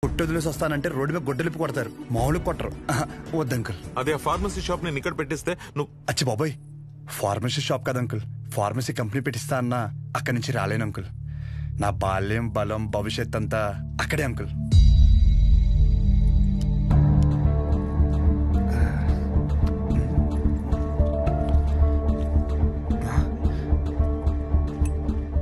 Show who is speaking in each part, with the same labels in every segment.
Speaker 1: కొట్టొదిలేసి వస్తానంటే రోడ్డు మీద గొడ్డలిపి కొడతారు, మామూలు కొట్టరు. వద్దు అంకుల్.
Speaker 2: అదే ఆ ఫార్మసీ షాప్ నేను ఇక్కడ పెట్టిస్తే నువ్వు
Speaker 1: అచ్చి బాబోయ్, ఫార్మసీ షాప్ కదా అంకుల్, ఫార్మసీ కంపెనీ పెట్టిస్తా అన్నా అక్కడి నుంచి రాలేను అంకుల్. నా బాల్యం, బలం, భవిష్యత్ అంతా అక్కడే అంకుల్.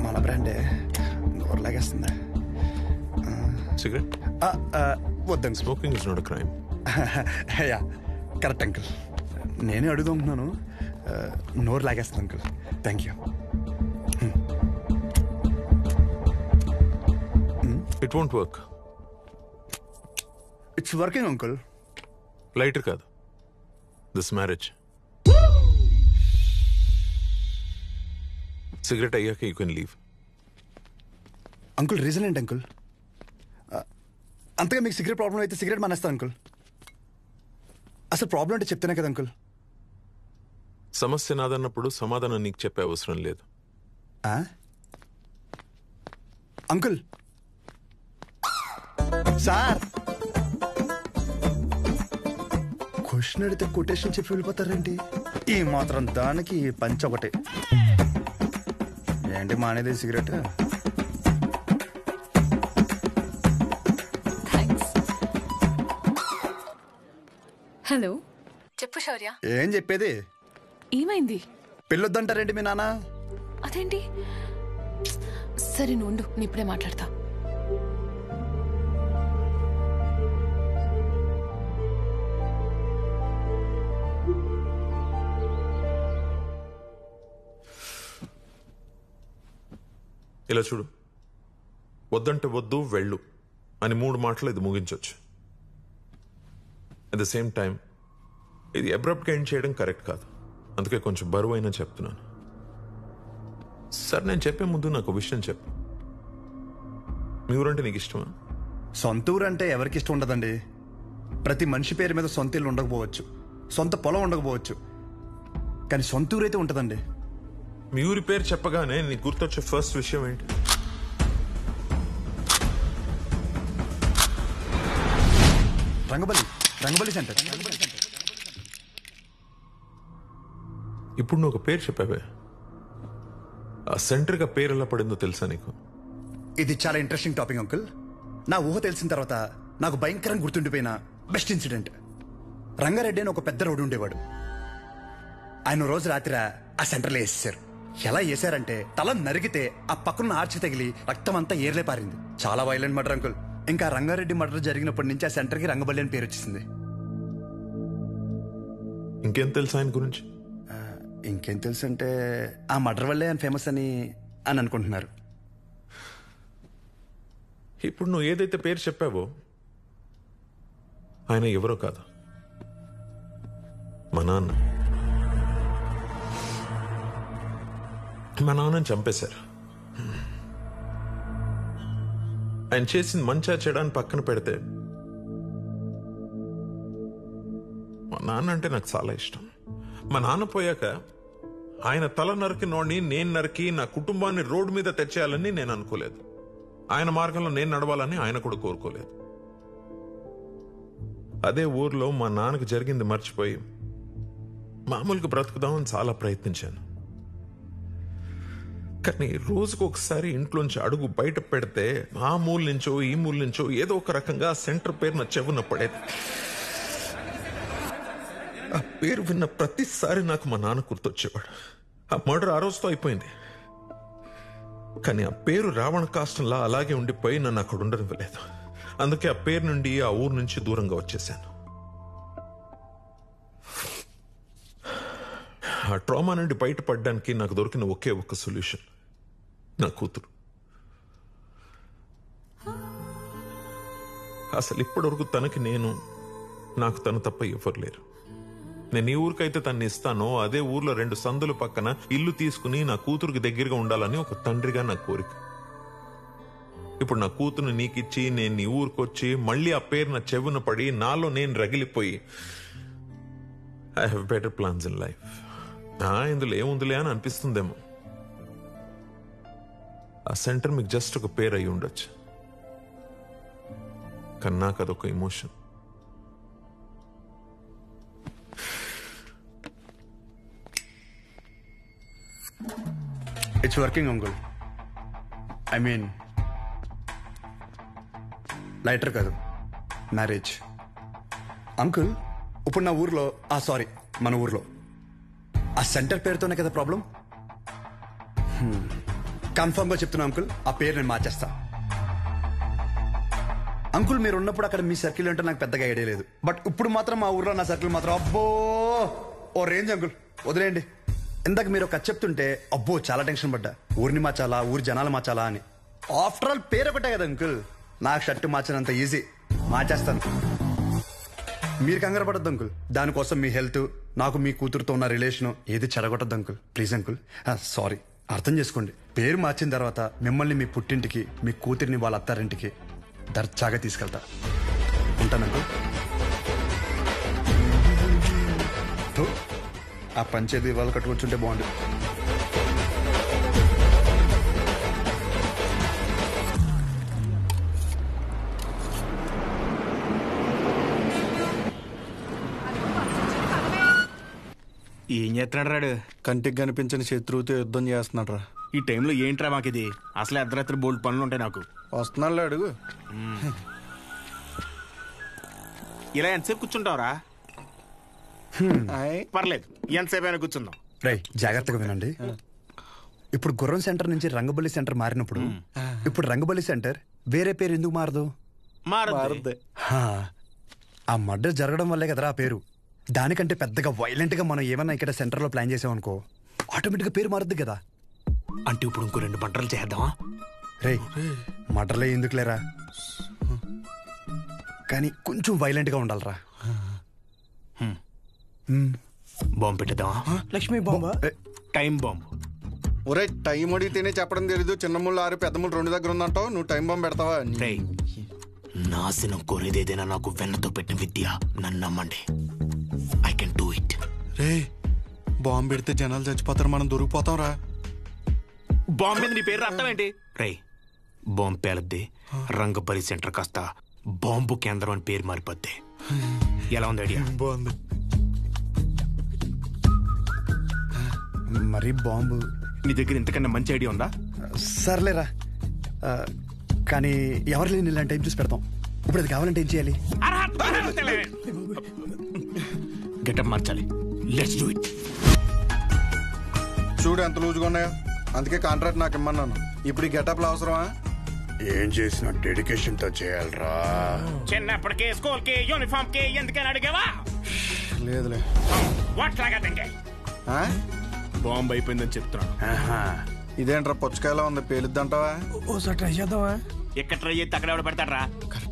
Speaker 1: మన బ్రాండే నోరు లాగేస్తుందా?
Speaker 2: సిగరెట్
Speaker 1: వద్దండి.
Speaker 2: Smoking is not a crime.
Speaker 1: Yeah correct uncle. నేనే అడుగుతున్నాను, నోరు లాగేస్తుంది uncle. Thank you.
Speaker 2: It won't work.
Speaker 1: It's working uncle.
Speaker 2: Lighter కాదు, దిస్ మ్యారేజ్. సిగరెట్ అయ్యాక you can leave.
Speaker 1: Uncle reason ఏంటి అంకుల్? అంతగా మీకు సిగరెట్ ప్రాబ్లం అయితే సిగరెట్ మానేస్తాను అంకుల్. అసలు ప్రాబ్లం అంటే చెప్తేనే కదా అంకుల్.
Speaker 2: సమస్య నాదన్నప్పుడు సమాధానం నీకు చెప్పే అవసరం లేదు.
Speaker 1: అంకుల్ సార్, క్వశ్చన్ అడిగితే కొటేషన్ చెప్పి వెళ్ళిపోతారేంటి? ఈ మాత్రం దానికి పంచ ఒకటే ఏంటి మానేది సిగరెట్?
Speaker 3: హలో, చెప్పు శౌర్య.
Speaker 1: ఏం చెప్పేది?
Speaker 3: ఏమైంది?
Speaker 1: పెళ్ళొద్దంటారేంటి మీ నాన్న?
Speaker 3: అదేంటి? సరే నువ్వు ఉండు, నేను ఇప్పుడే మాట్లాడతా.
Speaker 2: ఇలా చూడు, వద్దంటే వద్దు, వెళ్ళు అని 3 మాటలు ఇది ముగించవచ్చు. అట్ ద సేమ్ టైం ఇది అబ్రప్ట్గా ఎండ్ చేయడం కరెక్ట్ కాదు. అందుకే కొంచెం బరువు అయినా చెప్తున్నాను. సార్, నేను చెప్పే ముందు నాకు విషయం చెప్పు. మీ ఊరంటే నీకు ఇష్టమా?
Speaker 1: సొంత ఊరు అంటే ఎవరికి ఇష్టం ఉండదండి. ప్రతి మనిషి పేరు మీద సొంత ఇల్లు ఉండకపోవచ్చు, సొంత పొలం ఉండకపోవచ్చు, కానీ సొంత ఊరైతే ఉంటుందండి.
Speaker 2: మీ ఊరి పేరు చెప్పగానే నీకు గుర్తొచ్చే ఫస్ట్ విషయం ఏంటి?
Speaker 1: రంగబలి సెంటర్.
Speaker 2: ఇప్పుడు నువ్వు ఒక పేరు చెప్పావే, ఆ సెంటర్గా పేరు ఎలా పడిందో తెలుసా నీకు?
Speaker 1: ఇది చాలా ఇంట్రెస్టింగ్ టాపిక్ అంకుల్. నా ఊహ తెలిసిన తర్వాత నాకు భయంకరంగా గుర్తుండిపోయిన బెస్ట్ ఇన్సిడెంట్. రంగారెడ్డి అని ఒక పెద్ద రోడ్డు ఉండేవాడు. ఆయన రోజు రాత్రి ఆ సెంటర్లో వేసేశారు. ఎలా వేసారంటే తల నరిగితే ఆ పక్కన ఆర్చి తగిలి రక్తం అంతా ఏర్లే పారింది. చాలా వైలెంట్ మర్డర్ అంకుల్. ఇంకా రంగారెడ్డి మర్డర్ జరిగినప్పటి నుంచి ఆ సెంటర్కి రంగబల్లి అని పేరు వచ్చేసింది.
Speaker 2: ఇంకేం తెలుసు ఆయన గురించి?
Speaker 1: ఇంకేం తెలుసు అంటే ఆ మర్డర్ వల్లే ఆయన ఫేమస్ అని అనుకుంటున్నారు.
Speaker 2: ఇప్పుడు నువ్వు ఏదైతే పేరు చెప్పావో ఆయన ఎవరో కాదు, మా నాన్న. మా నాన్నని చంపేశారు. ఆయన చేసిన మంచా చెడాన్ని పక్కన పెడితే మా నాన్న అంటే నాకు చాలా ఇష్టం. మా నాన్న పోయాక ఆయన తల నరికినోడిని నేను నరికి నా కుటుంబాన్ని రోడ్డు మీద తెచ్చేయాలని నేను అనుకోలేదు. ఆయన మార్గంలో నేను నడవాలని ఆయన కూడా కోరుకోలేదు. అదే ఊర్లో మా నాన్నకు జరిగింది మర్చిపోయి మామూలుగా బ్రతుకుదామని చాలా ప్రయత్నించాను. కానీ రోజుకు ఒకసారి ఇంట్లోంచి అడుగు బయట పెడితే ఆ మూల నుంచో ఈ మూల నుంచో ఏదో ఒక రకంగా సెంటర్ పేరు నా చెవున పడేది. ఆ పేరు విన్న ప్రతిసారి నాకు మా నాన్న గుర్తొచ్చేవాడు. ఆ మర్డర్ ఆ రోజుతో అయిపోయింది, కానీ ఆ పేరు రావణ కాష్టంలా అలాగే ఉండిపోయి నన్ను అక్కడ ఉండనివ్వలేదు. అందుకే ఆ పేరు నుండి ఆ ఊరు నుంచి దూరంగా వచ్చేసాను. ఆ ట్రామా నుండి బయటపడడానికి నాకు దొరికిన ఒకే ఒక సొల్యూషన్ నా కూతురు. అసలు ఇప్పటివరకు తనకి నేను, నాకు తను తప్ప ఎవరు లేరు. నేను ఈ ఊరికైతే తన్ని ఇస్తానో అదే ఊర్లో 2 సందుల పక్కన ఇల్లు తీసుకుని నా కూతురుకి దగ్గరగా ఉండాలని ఒక తండ్రిగా నా కోరిక. ఇప్పుడు నా కూతురుని నీకిచ్చి నేను నీ ఊరికొచ్చి మళ్ళీ ఆ పేరు నా చెవున పడి నాలో నేను రగిలిపోయి I have better plans in life. ఇందులో ఏముందిలే అని అనిపిస్తుందేమో. ఆ సెంటర్ మీకు జస్ట్ ఒక పేరు అయి ఉండొచ్చు, కానీ నాకు అదొక emotion.
Speaker 1: It's working uncle. I mean lighter కాదు, మ్యారేజ్. అంకుల్ ఇప్పుడు నా ఊర్లో సారీ మన ఊర్లో ఆ సెంటర్ పేరుతోనే కదా ప్రాబ్లం. కన్ఫర్మ్గా చెప్తున్నా అంకుల్, ఆ పేరు నేను మార్చేస్తా. అంకుల్ మీరు ఉన్నప్పుడు అక్కడ మీ సర్కిల్ ఏంటో నాకు పెద్దగా ఐడియా లేదు, బట్ ఇప్పుడు మాత్రం మా ఊర్లో నా సర్కిల్ మాత్రం అబ్బో ఓ రేంజ్ అంకుల్. వదిలేయండి. ఇందాక మీరు ఒక కథ చెప్తుంటే అబ్బో చాలా టెన్షన్ పడ్డా. ఊరిని మార్చాలా, ఊరి జనాలు మార్చాలా అని. ఆఫ్టర్ ఆల్ పేరు ఒకటే కదా అంకుల్. నాకు షర్టు మార్చినంత ఈజీ, మార్చేస్తాను. మీరు కంగారు పడద్దు అంకుల్. దానికోసం మీ హెల్త్, నాకు మీ కూతురుతో ఉన్న రిలేషన్ ఏది చెడగొట్టద్దు అంకుల్. Please uncle. సారీ, అర్థం చేసుకోండి. పేరు మార్చిన తర్వాత మిమ్మల్ని మీ పుట్టింటికి, మీ కూతురిని వాళ్ళ అత్తారింటికి దర్జాగా తీసుకెళ్తా. ఉంటాను అంకుల్. ఆ పంచేది ఇవాళ కట్టుకొచ్చుంటే బాగుండు.
Speaker 4: ఏం చేస్తున్నాడు రాడు?
Speaker 5: కంటికి కనిపించని శత్రువుతో యుద్ధం చేస్తున్నాడు రా.
Speaker 4: ఈ టైంలో ఏంట్రా మాకిది? అసలే అర్ధరాత్రి బోల్డ్ పనులు ఉంటాయి నాకు.
Speaker 5: వస్తున్నాడు అడుగు.
Speaker 4: ఇలా ఎంతసేపు కూర్చుంటావురా? పర్లేదు, ఎంతసేపు అయినా కూర్చుందాం.
Speaker 1: రై జాగ్రత్తగా వినండి. ఇప్పుడు గుర్రం సెంటర్ నుంచి రంగబలి సెంటర్ మారినప్పుడు ఇప్పుడు రంగబలి సెంటర్ వేరే పేరు ఎందుకు మారదు?
Speaker 4: మారద్దు.
Speaker 1: ఆ మర్డర్ జరగడం వల్లే కదరా ఆ పేరు. దానికంటే పెద్దగా వైలెంట్ గా మనం ఏమన్నా ఇక్కడ సెంటర్ లో ప్లాన్ చేసామనుకో ఆటోమేటిక్ గా పేరు మారుద్ది కదా.
Speaker 4: అంటే ఇప్పుడు ఇంకో 2 మంటలు చేద్దామా?
Speaker 1: రే మర్డర్లే ఎందుకు లేరా, కానీ కొంచెం వైలెంట్ గా ఉండాలరా.
Speaker 4: బాంబు పెట్టేద్దామా?
Speaker 5: లక్ష్మీ బాంబా?
Speaker 4: Time bomb.
Speaker 5: ఒరే టైం అడిగితేనే చెప్పడం తెలీదు. చిన్న ముళ్ళు 6 పెద్ద ముళ్ళు 2 దగ్గర ఉందంటావు. నువ్వు టైం బాంబు పెడతావా?
Speaker 4: రేయ్, నాశనం కోరేదేదైనా నాకు వెన్నతో పెట్టిన విద్య. నన్ను నమ్మండి, I can do it.
Speaker 5: Ray bomb పెడితే జనాలు చచ్చిపోతారు, మనం దొరికిపోతాం రా.
Speaker 4: బాంబు మీద నీ పేరు అర్థం ఏంటి? రేయ్, బాంబు పేలద్ది. రంగబలి సెంటర్ కాస్త బాంబు కేంద్రం అని పేరు మారిపోద్ది. ఎలా ఉంది ఐడియా?
Speaker 5: బాగుంది.
Speaker 1: మరి బాంబు
Speaker 4: నీ దగ్గర ఇంతకన్నా మంచి ఐడియా ఉందా?
Speaker 1: సర్లేరా, కానీ ఎవరు లేని ఇలాంటి టైం చూసి పెడతాం. ఇప్పుడు అది కావాలంటే ఏం చేయాలి?
Speaker 4: గెటప్ మార్చాలి. Let's do it.
Speaker 5: చూడు ఎంత లూజుగా ఉన్నాయో. అందుకే కాంట్రాక్ట్ నాకు ఇమ్మన్నాను. ఇప్పుడు ఈ గెటప్లు అవసరమా?
Speaker 1: ఏం చేసినా డెడికేషన్ తో చేయాలరా.
Speaker 4: చిన్నప్పటికే స్కూల్ కి యూనిఫామ్ కి ఎందుకని అడిగావా?
Speaker 5: లేదులే.
Speaker 4: బాంబు అయిపోయిందని చెప్తున్నాను.
Speaker 5: ఇదేంట్రా పుచ్చకాయలా ఉంది, పేలుద్దంటావా?
Speaker 6: ఓసారి ట్రై చేద్దామా?
Speaker 4: ఎక్కడ ట్రై చేస్తే అక్కడ ఎవడ పెడతాడరా?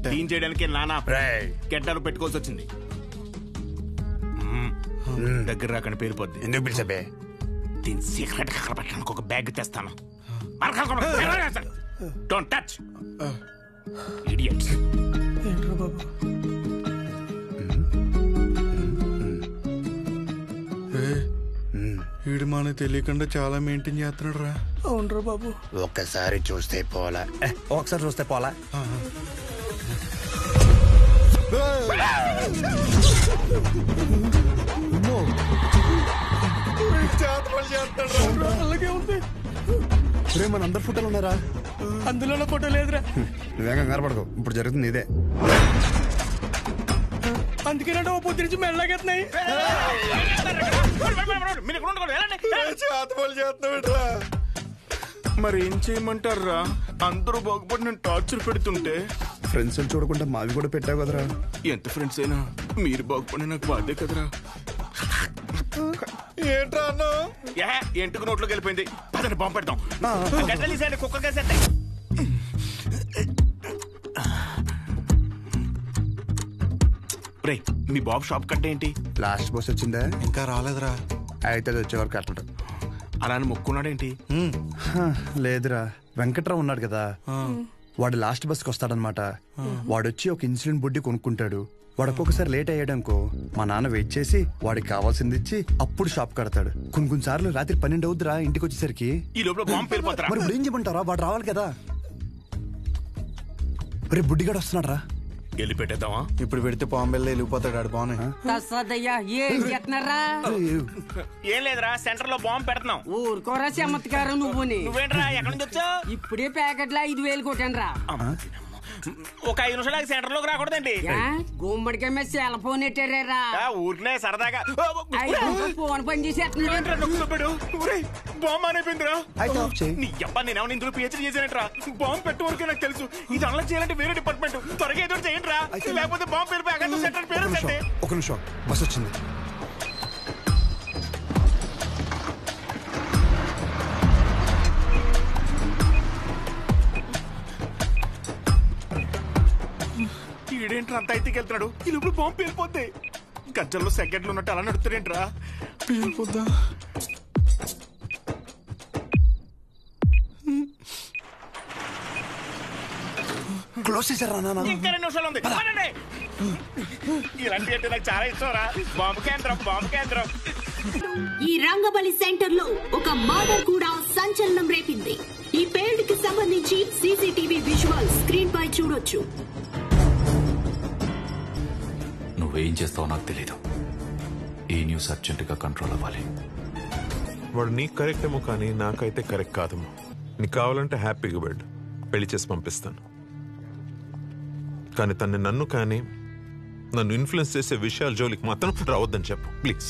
Speaker 4: క్లీన్ చేయడానికి నానా గెడ్డలు పెట్టుకోవాల్సి వచ్చింది. దగ్గర రాకని పేరుపోద్ది.
Speaker 1: ఎందుకు పిలిచబే?
Speaker 4: దీని సీక్రెట్ అక్కడ పెట్టడానికి ఒక బ్యాగ్ తెస్తాను. Don't touch idiots.
Speaker 6: ఏంట్రా బాబు?
Speaker 5: వీడు మనకు తెలియకుండా చాలా మెయింటైన్ చేస్తున్నాడు రా.
Speaker 6: అవునరా బాబు.
Speaker 1: ఒక్కసారి చూస్తే పోలా, ఒకసారి చూస్తే పోలా.
Speaker 6: అలాగే ఉంది.
Speaker 1: మన అందరు ఫోటోలు ఉన్నారా?
Speaker 6: అందులో ఫోటో లేదురా.
Speaker 1: నువ్వేం కంగారు పడకు, ఇప్పుడు జరుగుతుంది ఇదే.
Speaker 6: అందుకేనంటే ఓ పొద్దు నుంచి మెల్లగెత్తున్నాయి.
Speaker 4: మరి ఏం చేయమంటారా? అందరూ బాగుపడి నేను టార్చర్ పెడుతుంటే
Speaker 1: ఫ్రెండ్స్ చూడకుండా మావి కూడా పెట్టావు కదరా.
Speaker 4: ఎంత ఫ్రెండ్స్ అయినా మీరు బాగుపడి నాకు బాధే కదరా.
Speaker 5: ఏంట్రా అన్న?
Speaker 4: ఎంటుకు నోట్లోకి వెళ్ళిపోయింది. పదండి బాంబు పెడతాం. గడ్డలీసేయండి, కుక్కర్ కేసేస్తాయి. రే, మీ బాబు షాప్ కట్ట ఏంటి?
Speaker 1: లాస్ట్ బస్ వచ్చిందా?
Speaker 5: ఇంకా రాలేదురా.
Speaker 1: అయితే అది వచ్చేవారు కట్టడు.
Speaker 4: అలా అని మొక్కున్నాడేంటి?
Speaker 1: లేదురా, వెంకట్రావు ఉన్నాడు కదా, వాడు లాస్ట్ బస్కి వస్తాడనమాట. వాడొచ్చి ఒక ఇన్సులిన్ బుడ్డి కొనుక్కుంటాడు. వాడు ఒక్కొక్కసారి లేట్ అయ్యాడనుకో మా నాన్న వెయిట్ చేసి వాడికి కావాల్సింది ఇచ్చి అప్పుడు షాప్ కడతాడు. కొన్ని సార్లు రాత్రి 12 అవుద్దిరా ఇంటికి వచ్చేసరికి.
Speaker 4: ఈ లోపల బాంబు పేలిపోతారా?
Speaker 1: మరి ఇప్పుడు ఏం చెప్పంటారా? వాడు రావాలి కదా. రేపు బుడ్డిగాడు వస్తున్నాడు రా.
Speaker 4: వెళ్ళి పెట్టేద్దామా?
Speaker 5: ఇప్పుడు పెడితే పాంబెల్లో వెళ్ళిపోతాడు ఆడు బాగున్నాయి.
Speaker 7: తస్సదయ్యా ఏం చేస్తున్నారా?
Speaker 4: ఏం లేదురా, సెంటర్ లో బాంబు పెడుతున్నాం.
Speaker 7: ఊరుకోరా చమత్కారం నువ్వుని.
Speaker 4: నువ్వేంట్రా ఎక్కడి నుంచి వచ్చావు?
Speaker 7: ఇప్పుడే ప్యాకెట్లో 5,000 కొట్టాను రా.
Speaker 4: ఒక 5 నిమిషాలు సెంటర్ లోకి రాకూడదండి.
Speaker 7: గుమ్మడికాయ మీద సెల్ ఫోన్ ఎట్టారా?
Speaker 4: ఊరికనే సరదాగా
Speaker 7: ఫోన్ పని చేసేస్తున్నాడు.
Speaker 4: బాంబు అనిపోయిందిరా.
Speaker 1: అయితే ఆఫ్ చేయి.
Speaker 4: నీ అబ్బా నేనేమో ఇందులో పిహెచ్డీ చేశానంట్రా. బాంబు పెట్టే వరకే నాకు తెలుసు. ఇది అలా చేయాలంటే వేరే డిపార్ట్మెంట్. త్వరగా ఏదో చేయండి రా, లేకపోతే బాంబు పేరు ప్యాకెట్ సెంటర్ పేరు సెంటే.
Speaker 1: ఒక నిమిషం బస్ వచ్చింది.
Speaker 4: ఈడేంట్రా అంత అయితే వెళ్తున్నాడు. ఇప్పుడు బాంబు పేలిపోద్ది. గజ్జల్లో సెకండ్లు ఉన్నట్టు అలా నడుపుతాడేంట్రా.
Speaker 5: పేలిపోద్దా?
Speaker 1: క్లోజ్ చేశారా నాన్న?
Speaker 4: ఇంకా 2 నిమిషాలు ఉంది. పదండి. ఇలాంటి అంటే నాకు చాలా ఇష్టం రా. బాంబు కేంద్రం, బాంబు కేంద్రం.
Speaker 8: ఈ రంగబలి సెంటర్ లో ఒక మర్డర్ కూడా సంచలనం రేపింది. ఈ పేల్డ్ కి సంబంధించి సీసీటీవీ విజువల్ స్క్రీన్ పై చూడొచ్చు.
Speaker 9: నువ్వేం చేస్తావో నాకు తెలీదు. ఈ న్యూస్ అర్జెంట్ గా కంట్రోల్ అవ్వాలి.
Speaker 2: వాడు నీకు కరెక్ట్ ఏమో కానీ నాకైతే కరెక్ట్ కాదమ్మా. నీకు కావాలంటే హ్యాపీగా బెడ్ పెళ్లి చేసి పంపిస్తాను. కానీ తన్ని నన్ను కానీ నన్ను ఇన్ఫ్లుయెన్స్ చేసే విషయాల జోలికి మాత్రం రావద్దని చెప్పు ప్లీజ్.